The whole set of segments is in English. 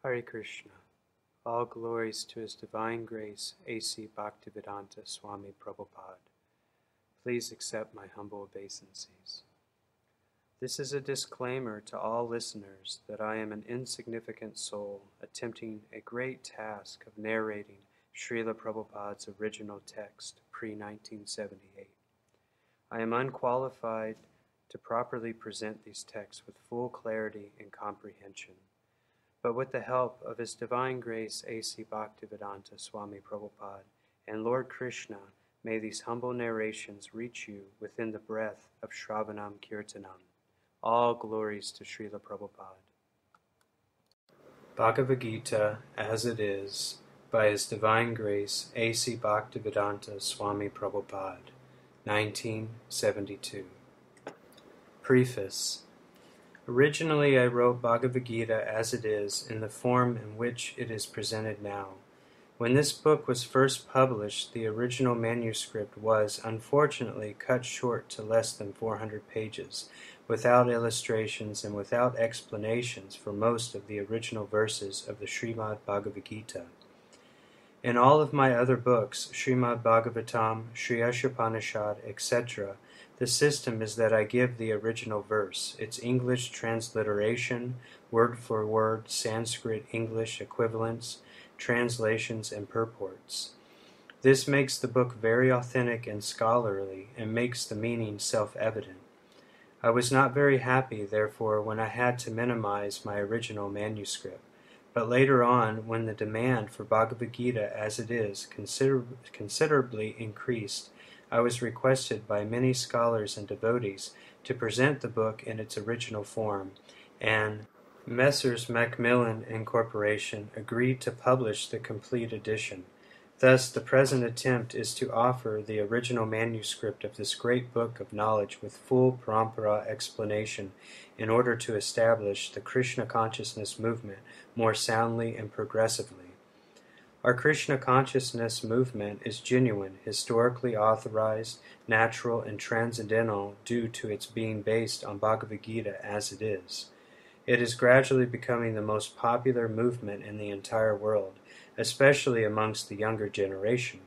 Hare Krishna. All glories to His Divine Grace, A.C. Bhaktivedanta Swami Prabhupada. Please accept my humble obeisances. This is a disclaimer to all listeners that I am an insignificant soul attempting a great task of narrating Srila Prabhupada's original text pre-1978. I am unqualified to properly present these texts with full clarity and comprehension. But with the help of His Divine Grace A.C. Bhaktivedanta Swami Prabhupada and Lord Krishna, may these humble narrations reach you within the breath of Shravanam Kirtanam. All glories to Srila Prabhupada. Bhagavad Gita, As It Is, by His Divine Grace A.C. Bhaktivedanta Swami Prabhupada, 1972. Preface. Originally, I wrote Bhagavad Gita as it is in the form in which it is presented now. When this book was first published, the original manuscript was, unfortunately, cut short to less than 400 pages, without illustrations and without explanations for most of the original verses of the Srimad Bhagavad Gita. In all of my other books, Srimad Bhagavatam, Sri Ashopanishad, etc., the system is that I give the original verse, its English transliteration, word-for-word Sanskrit-English equivalents, translations, and purports. This makes the book very authentic and scholarly, and makes the meaning self-evident. I was not very happy, therefore, when I had to minimize my original manuscript. But later on, when the demand for Bhagavad Gita as it is considerably increased, I was requested by many scholars and devotees to present the book in its original form, and Messrs. Macmillan and Corporation agreed to publish the complete edition. Thus, the present attempt is to offer the original manuscript of this great book of knowledge with full parampara explanation in order to establish the Krishna consciousness movement more soundly and progressively. Our Krishna consciousness movement is genuine, historically authorized, natural, and transcendental due to its being based on Bhagavad Gita as it is. It is gradually becoming the most popular movement in the entire world, especially amongst the younger generation.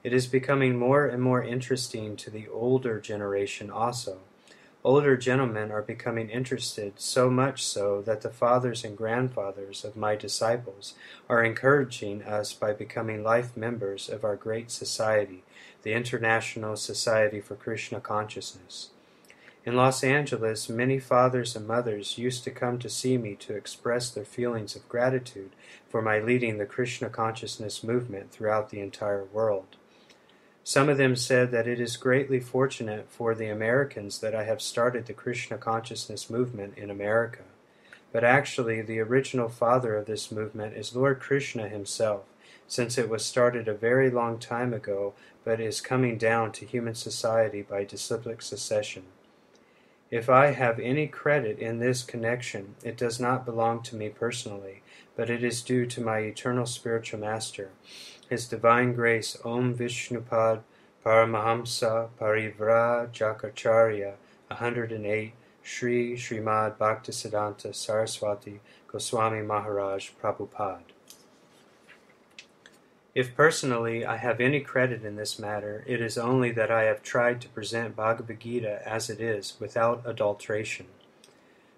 It is becoming more and more interesting to the older generation also. Older gentlemen are becoming interested, so much so that the fathers and grandfathers of my disciples are encouraging us by becoming life members of our great society, the International Society for Krishna Consciousness. In Los Angeles, many fathers and mothers used to come to see me to express their feelings of gratitude for my leading the Krishna consciousness movement throughout the entire world. Some of them said that it is greatly fortunate for the Americans that I have started the Krishna consciousness movement in America. But actually, the original father of this movement is Lord Krishna himself, since it was started a very long time ago, but is coming down to human society by disciplic succession. If I have any credit in this connection, it does not belong to me personally, but it is due to my eternal spiritual master, His Divine Grace Om Vishnupad Paramahamsa Parivrajacharya 108 Sri Srimad Bhaktisiddhanta Saraswati Goswami Maharaj Prabhupada. If personally I have any credit in this matter, it is only that I have tried to present Bhagavad Gita as it is, without adulteration.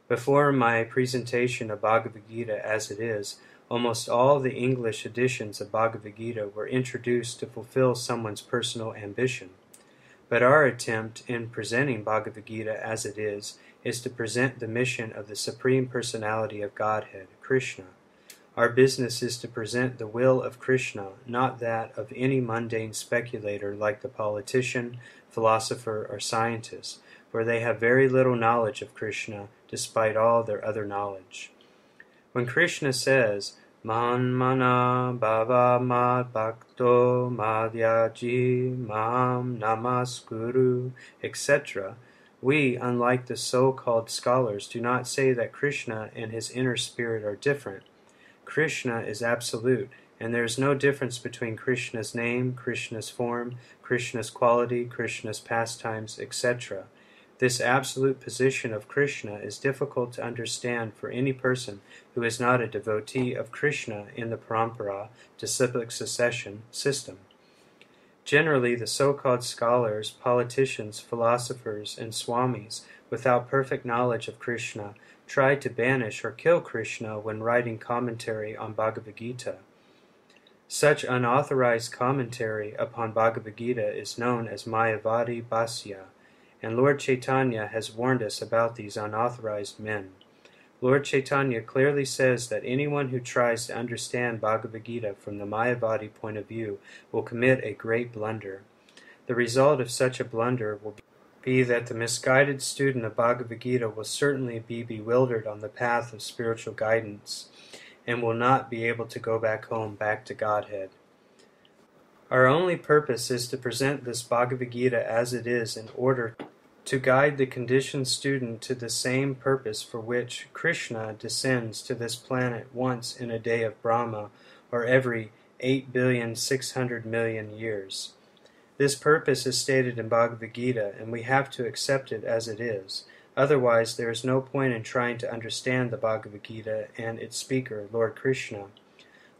Before my presentation of Bhagavad Gita as it is, almost all the English editions of Bhagavad Gita were introduced to fulfill someone's personal ambition. But our attempt in presenting Bhagavad Gita as it is to present the mission of the Supreme Personality of Godhead, Krishna. Our business is to present the will of Krishna, not that of any mundane speculator like the politician, philosopher, or scientist, for they have very little knowledge of Krishna despite all their other knowledge. When Krishna says, Manmana bhava mad bhakto madhyaji mam namaskuru, etc., we, unlike the so-called scholars, do not say that Krishna and his inner spirit are different. Krishna is absolute, and there is no difference between Krishna's name, Krishna's form, Krishna's quality, Krishna's pastimes, etc. This absolute position of Krishna is difficult to understand for any person who is not a devotee of Krishna in the parampara, disciplic succession system. Generally, the so-called scholars, politicians, philosophers, and swamis, without perfect knowledge of Krishna, try to banish or kill Krishna when writing commentary on Bhagavad Gita. Such unauthorized commentary upon Bhagavad Gita is known as Mayavadi Bhasya, and Lord Chaitanya has warned us about these unauthorized men. Lord Chaitanya clearly says that anyone who tries to understand Bhagavad Gita from the Mayavadi point of view will commit a great blunder. The result of such a blunder will be that the misguided student of Bhagavad Gita will certainly be bewildered on the path of spiritual guidance and will not be able to go back home, back to Godhead. Our only purpose is to present this Bhagavad Gita as it is in order to guide the conditioned student to the same purpose for which Krishna descends to this planet once in a day of Brahma, or every 8,600,000,000 years. This purpose is stated in Bhagavad Gita, and we have to accept it as it is. Otherwise, there is no point in trying to understand the Bhagavad Gita and its speaker, Lord Krishna.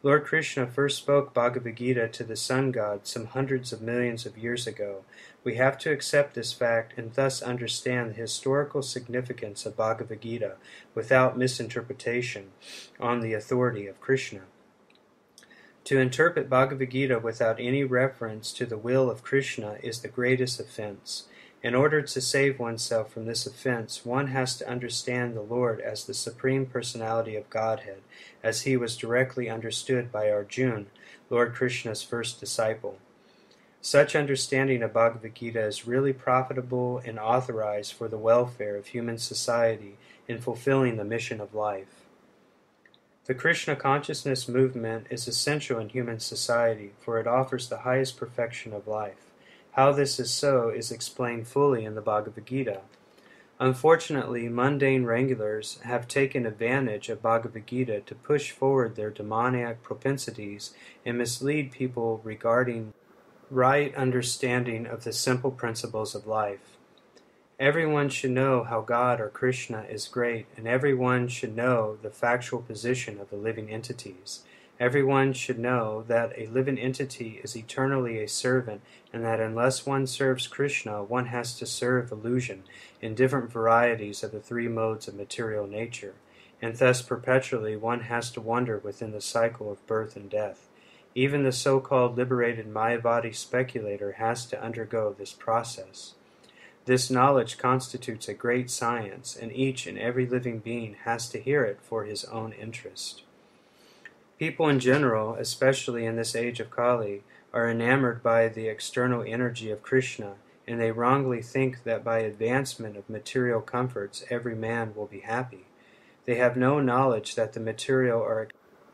Lord Krishna first spoke Bhagavad Gita to the sun god some hundreds of millions of years ago. We have to accept this fact and thus understand the historical significance of Bhagavad Gita without misinterpretation on the authority of Krishna. To interpret Bhagavad Gita without any reference to the will of Krishna is the greatest offense. In order to save oneself from this offense, one has to understand the Lord as the Supreme Personality of Godhead, as he was directly understood by Arjuna, Lord Krishna's first disciple. Such understanding of Bhagavad Gita is really profitable and authorized for the welfare of human society in fulfilling the mission of life. The Krishna consciousness movement is essential in human society, for it offers the highest perfection of life. How this is so is explained fully in the Bhagavad Gita. Unfortunately, mundane regulars have taken advantage of Bhagavad Gita to push forward their demoniac propensities and mislead people regarding right understanding of the simple principles of life. Everyone should know how God or Krishna is great, and everyone should know the factual position of the living entities. Everyone should know that a living entity is eternally a servant, and that unless one serves Krishna, one has to serve illusion in different varieties of the three modes of material nature, and thus perpetually one has to wander within the cycle of birth and death. Even the so-called liberated Mayavadi speculator has to undergo this process. This knowledge constitutes a great science, and each and every living being has to hear it for his own interest. People in general, especially in this age of Kali, are enamored by the external energy of Krishna, and they wrongly think that by advancement of material comforts every man will be happy. They have no knowledge that the material or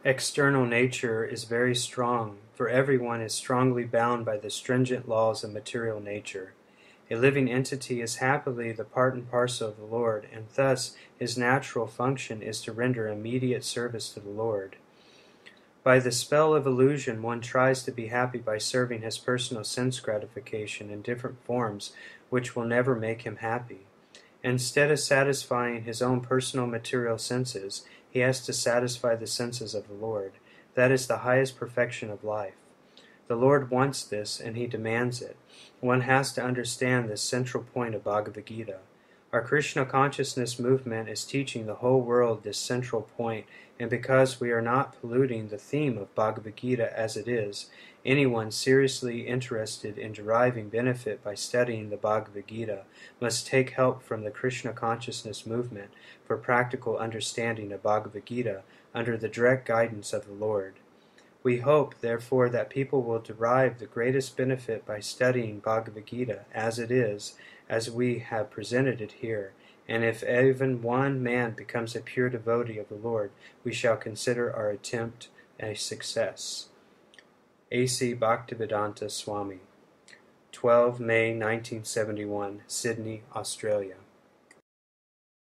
external nature is very strong, for everyone is strongly bound by the stringent laws of material nature. A living entity is happily the part and parcel of the Lord, and thus his natural function is to render immediate service to the Lord. By the spell of illusion, one tries to be happy by serving his personal sense gratification in different forms, which will never make him happy. Instead of satisfying his own personal material senses, he has to satisfy the senses of the Lord. That is the highest perfection of life. The Lord wants this, and he demands it. One has to understand this central point of Bhagavad Gita. Our Krishna consciousness movement is teaching the whole world this central point, and because we are not polluting the theme of Bhagavad Gita as it is, anyone seriously interested in deriving benefit by studying the Bhagavad Gita must take help from the Krishna consciousness movement for practical understanding of Bhagavad Gita under the direct guidance of the Lord. We hope, therefore, that people will derive the greatest benefit by studying Bhagavad Gita as it is, as we have presented it here, and if even one man becomes a pure devotee of the Lord, we shall consider our attempt a success. A.C. Bhaktivedanta Swami, 12 May 1971, Sydney, Australia.